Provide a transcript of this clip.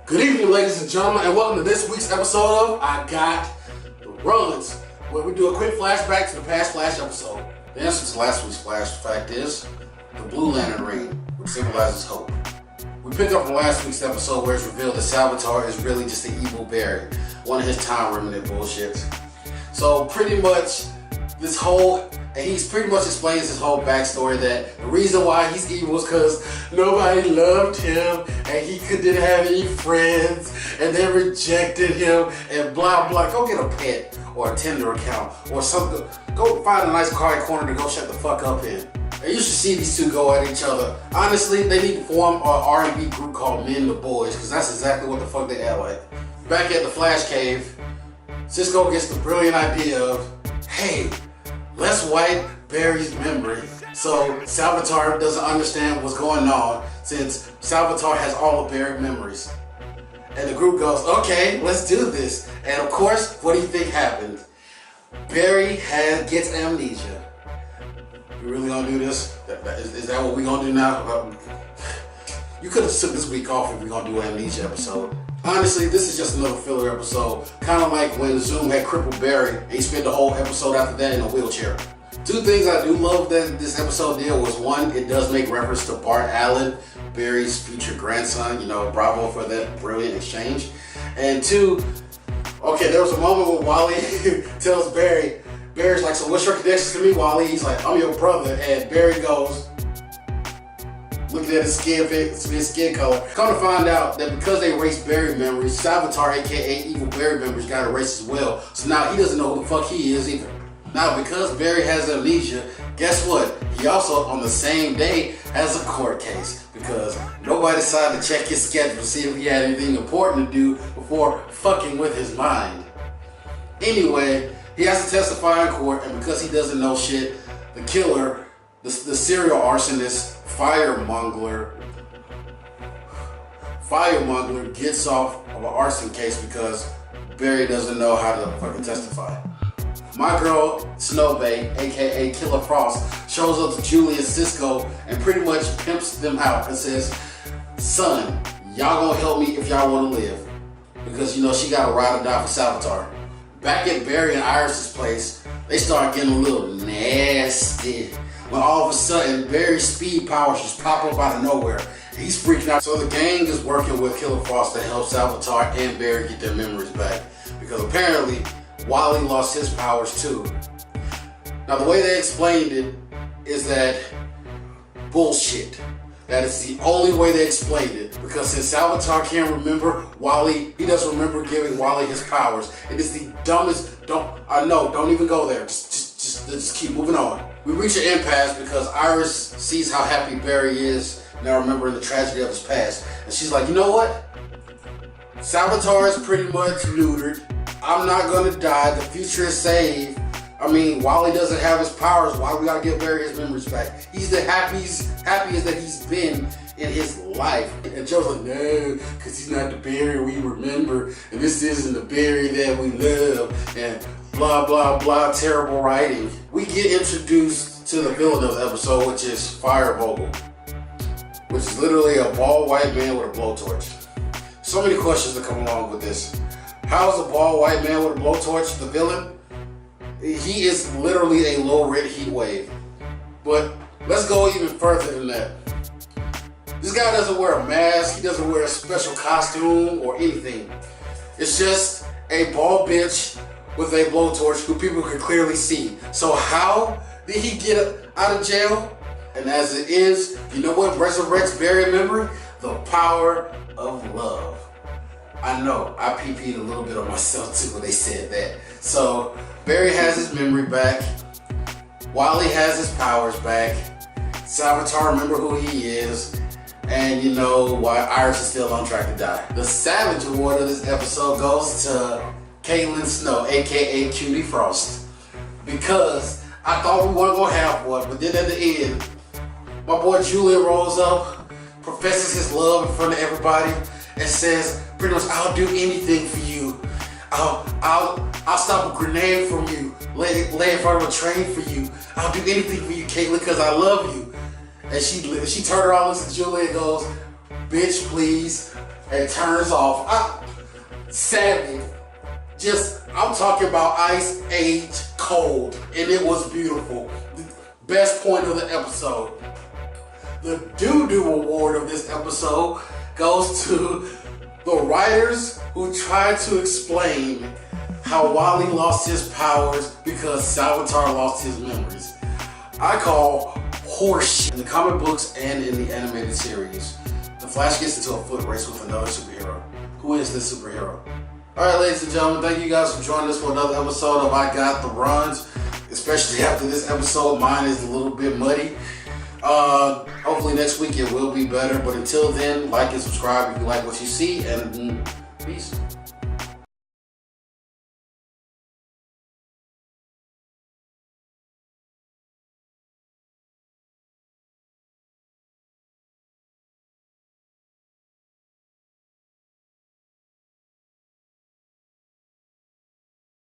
Good evening, ladies and gentlemen, and welcome to this week's episode of I Got the Runs, where we do a quick flashback to the past Flash episode. The answer to last week's Flash fact is the Blue Lantern ring, which symbolizes hope. We picked up from last week's episode where it's revealed that Salvatore is really just an evil Barry, one of his time remnant bullshits. So pretty much he's pretty much explains his whole backstory that the reason why he's evil is because nobody loved him and he didn't have any friends and they rejected him and blah blah. Go get a pet or a Tinder account or something. Go find a nice quiet corner to go shut the fuck up in. And you should see these two go at each other. Honestly, they need to form an R&B group called Men the Boys, because that's exactly what the fuck they act like. Back at the Flash Cave, Cisco gets the brilliant idea of, hey, let's wipe Barry's memory so Salvatore doesn't understand what's going on, since Salvatore has all of Barry's memories. And the group goes, okay, let's do this. And of course, what do you think happened? Barry gets amnesia. You really gonna do this? Is that what we gonna do now? You could have took this week off if we're gonna do an amnesia episode. Honestly, this is just another filler episode. Kind of like when Zoom had crippled Barry and he spent the whole episode after that in a wheelchair. Two things I do love that this episode did was, one, it does make reference to Bart Allen, Barry's future grandson. You know, bravo for that brilliant exchange. And two, okay, there was a moment when Wally tells Barry's like, so what's your connection to me, Wally? He's like, I'm your brother. And Barry goes, looking at his skin color. Come to find out that because they erased Barry memories, Salvatore, aka Evil Barry memories, got erased as well. So now he doesn't know who the fuck he is either. Now, because Barry has amnesia, guess what? He also, on the same day, has a court case, because nobody decided to check his schedule to see if he had anything important to do before fucking with his mind. Anyway, he has to testify in court, and because he doesn't know shit, the killer, the serial arsonist, Firemongler gets off of an arson case because Barry doesn't know how to fucking testify. My girl, Snowbay, aka Killer Frost, shows up to Julie and Cisco and pretty much pimps them out and says, son, y'all gonna help me if y'all wanna live. Because, you know, she gotta ride or die for Salvatore. Back at Barry and Iris's place, they start getting a little nasty when all of a sudden Barry's speed powers just pop up out of nowhere. He's freaking out. So the gang is working with Killer Frost to help Salvatore and Barry get their memories back, because apparently Wally lost his powers too. Now the way they explained it is that bullshit. That is the only way they explained it, because since Salvatore can't remember Wally, he doesn't remember giving Wally his powers. It is the dumbest, don't even go there. Just keep moving on. We reach an impasse because Iris sees how happy Barry is now remembering the tragedy of his past. And she's like, you know what? Salvatore is pretty much neutered. I'm not gonna die. The future is saved. I mean, Wally doesn't have his powers. Why we gotta give Barry his memories back? He's the happiest that he's been in his life. And Joe's like, no, because he's not the Barry we remember. And this isn't the Barry that we love. And blah, blah, blah, terrible writing. We get introduced to the villain of the episode, which is Firevogel, which is literally a bald white man with a blowtorch. So many questions that come along with this. How is a bald white man with a blowtorch the villain? He is literally a low-rent heat wave. But let's go even further than that. This guy doesn't wear a mask, he doesn't wear a special costume or anything. It's just a bald bitch with a blowtorch who people can clearly see. So how did he get out of jail? And as it is, you know what resurrects Barry memory? The power of love. I know, I PP'd a little bit on myself too when they said that. So Barry has his memory back. Wally has his powers back. Salvatore remember who he is. And you know why Iris is still on track to die. The Savage Award of this episode goes to Caitlin Snow, aka Cutie Frost. Because I thought we weren't gonna have one, but then at the end, my boy Julian rolls up, professes his love in front of everybody, and says, pretty much, I'll do anything for you. I'll stop a grenade from you, lay in front of a train for you. I'll do anything for you, Caitlin, because I love you. And she turned around, looks at Julie and goes, bitch please, and turns off. Savage. I'm talking about Ice Age Cold, and it was beautiful. The best point of the episode. The doo-doo award of this episode goes to the writers who tried to explain how Wally lost his powers because Salvatore lost his memories. I call horseshit. In the comic books and in the animated series, the Flash gets into a foot race with another superhero. Who is this superhero? Alright, ladies and gentlemen, thank you guys for joining us for another episode of I Got the Runs. Especially after this episode, mine is a little bit muddy. Hopefully next week it will be better, but until then, like and subscribe if you like what you see, and peace.